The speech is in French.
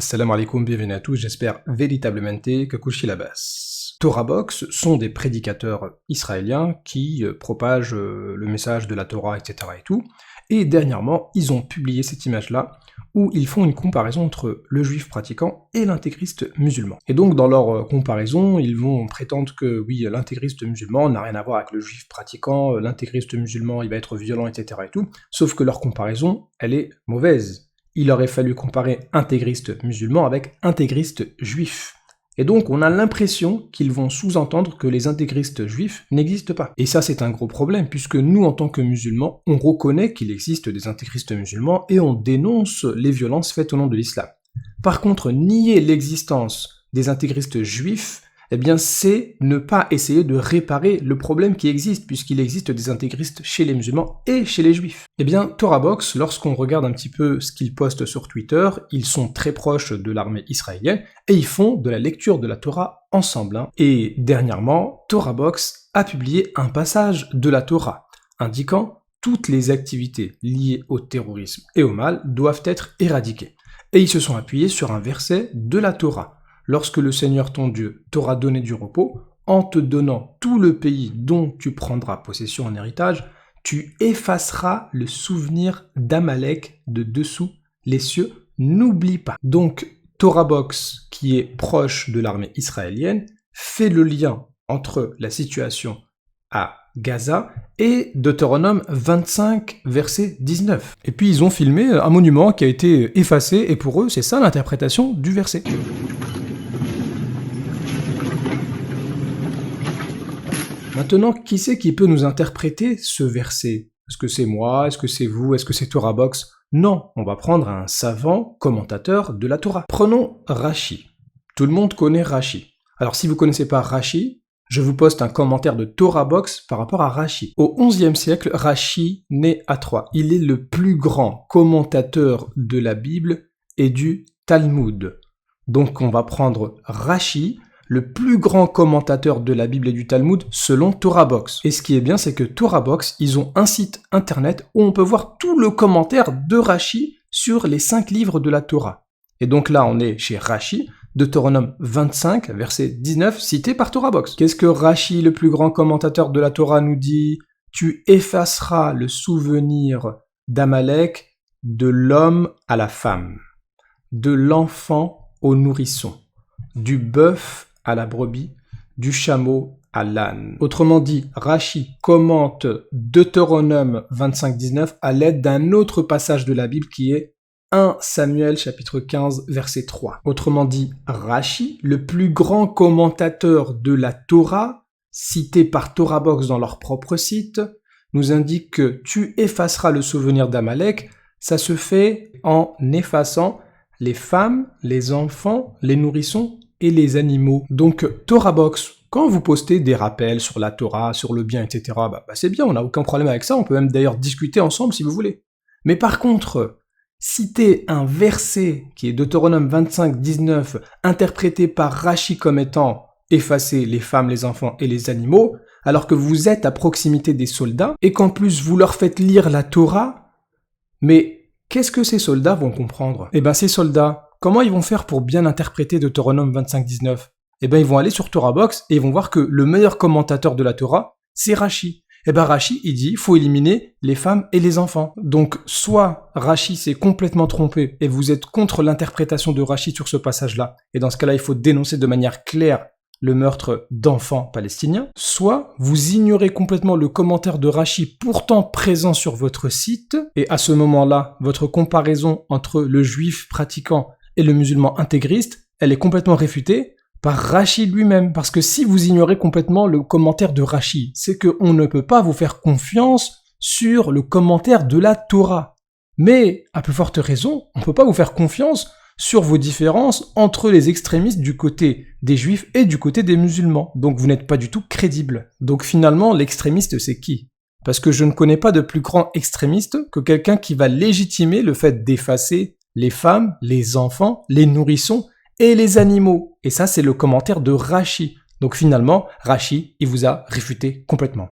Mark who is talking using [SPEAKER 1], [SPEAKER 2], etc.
[SPEAKER 1] Assalamu alaikum, bienvenue à tous, j'espère véritablement que couchez la basse. TorahBox sont des prédicateurs israéliens qui propagent le message de la Torah, etc. et tout. Et dernièrement, ils ont publié cette image-là, où ils font une comparaison entre le juif pratiquant et l'intégriste musulman. Et donc, dans leur comparaison, ils vont prétendre que, oui, l'intégriste musulman n'a rien à voir avec le juif pratiquant, l'intégriste musulman, il va être violent, etc. et tout. Sauf que leur comparaison, elle est mauvaise. Il aurait fallu comparer intégriste musulman avec intégriste juif. Et donc, on a l'impression qu'ils vont sous-entendre que les intégristes juifs n'existent pas. Et ça, c'est un gros problème, puisque nous, en tant que musulmans, on reconnaît qu'il existe des intégristes musulmans et on dénonce les violences faites au nom de l'islam. Par contre, nier l'existence des intégristes juifs, eh bien, c'est ne pas essayer de réparer le problème qui existe, puisqu'il existe des intégristes chez les musulmans et chez les juifs. Eh bien, TorahBox, lorsqu'on regarde un petit peu ce qu'ils postent sur Twitter, ils sont très proches de l'armée israélienne, et ils font de la lecture de la Torah ensemble. Et dernièrement, TorahBox a publié un passage de la Torah, indiquant toutes les activités liées au terrorisme et au mal doivent être éradiquées. Et ils se sont appuyés sur un verset de la Torah. Lorsque le Seigneur ton Dieu t'aura donné du repos, en te donnant tout le pays dont tu prendras possession en héritage, tu effaceras le souvenir d'Amalek de dessous les cieux, n'oublie pas. Donc, TorahBox, qui est proche de l'armée israélienne, fait le lien entre la situation à Gaza et Deutéronome 25, verset 19. Et puis ils ont filmé un monument qui a été effacé, et pour eux, c'est ça l'interprétation du verset. Maintenant, qui c'est qui peut nous interpréter ce verset? Est-ce que c'est moi? Est-ce que c'est vous? Est-ce que c'est TorahBox? Non, on va prendre un savant commentateur de la Torah. Prenons Rashi. Tout le monde connaît Rashi. Alors si vous ne connaissez pas Rashi, je vous poste un commentaire de TorahBox par rapport à Rashi. Au XIe siècle, Rashi naît à Troyes. Il est le plus grand commentateur de la Bible et du Talmud. Donc on va prendre Rashi, le plus grand commentateur de la Bible et du Talmud selon TorahBox. Et ce qui est bien, c'est que TorahBox, ils ont un site internet où on peut voir tout le commentaire de Rashi sur les 5 livres de la Torah. Et donc là, on est chez Rashi, Deutéronome 25, verset 19, cité par TorahBox. Qu'est-ce que Rashi, le plus grand commentateur de la Torah, nous dit? Tu effaceras le souvenir d'Amalek de l'homme à la femme, de l'enfant au nourrisson, du bœuf à la brebis, du chameau à l'âne. Autrement dit, Rashi commente Deutéronome 25-19 à l'aide d'un autre passage de la Bible qui est 1 Samuel chapitre 15 verset 3. Autrement dit, Rashi, le plus grand commentateur de la Torah, cité par TorahBox dans leur propre site, nous indique que tu effaceras le souvenir d'Amalek, ça se fait en effaçant les femmes, les enfants, les nourrissons et les animaux. Donc, TorahBox, quand vous postez des rappels sur la Torah, sur le bien, etc., c'est bien, on n'a aucun problème avec ça, on peut même d'ailleurs discuter ensemble si vous voulez. Mais par contre, citer un verset qui est Deutéronome 25, 19, interprété par Rashi comme étant effacer les femmes, les enfants et les animaux, alors que vous êtes à proximité des soldats, et qu'en plus vous leur faites lire la Torah, mais qu'est-ce que ces soldats vont comprendre? Eh bien ces soldats, comment ils vont faire pour bien interpréter Deutéronome 25-19? Eh bien ils vont aller sur TorahBox et ils vont voir que le meilleur commentateur de la Torah, c'est Rashi. Eh bien Rashi, il dit, faut éliminer les femmes et les enfants. Donc soit Rashi s'est complètement trompé et vous êtes contre l'interprétation de Rashi sur ce passage-là, et dans ce cas-là, il faut dénoncer de manière claire le meurtre d'enfants palestiniens, soit vous ignorez complètement le commentaire de Rashi pourtant présent sur votre site, et à ce moment-là, votre comparaison entre le juif pratiquant et le musulman intégriste, elle est complètement réfutée par Rashi lui-même. Parce que si vous ignorez complètement le commentaire de Rashi, c'est qu'on ne peut pas vous faire confiance sur le commentaire de la Torah. Mais, à plus forte raison, on ne peut pas vous faire confiance sur vos différences entre les extrémistes du côté des juifs et du côté des musulmans. Donc vous n'êtes pas du tout crédible. Donc finalement, l'extrémiste, c'est qui? Parce que je ne connais pas de plus grand extrémiste que quelqu'un qui va légitimer le fait d'effacer les femmes, les enfants, les nourrissons et les animaux. Et ça, c'est le commentaire de Rashi. Donc finalement, Rashi, il vous a réfuté complètement.